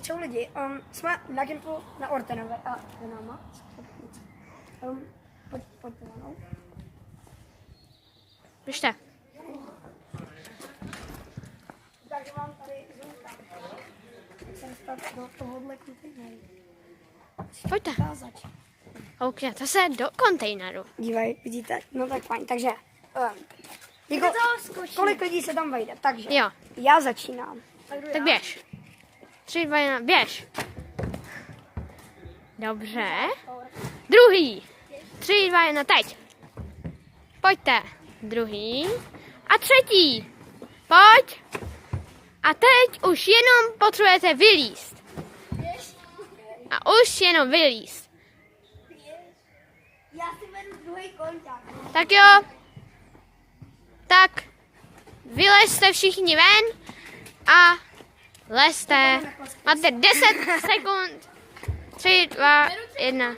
Čau lidi, jsme na kempu na Ortenové a za náma. Pojďte za mnou. Běžte. Takže mám tady jak se dostat do tohohle kontejneru. Pojďte. Ukázat. OK, to se do kontejneru. Dívej, vidíte? No tak fajn, takže jako, kolik lidí se tam vejde, takže Jo. já začínám. Tak běž. 3, 2, 1, běž. Dobře. Druhý. 3, 2, 1, teď. Pojďte. Druhý. A třetí. Pojď. A teď už jenom potřebujete vylízt. A už jenom vylízt. Já si vedu druhý kontakt. Tak jo. Tak. Vylezte všichni ven a lezte. Máte 10 sekund. 3, 2, 1.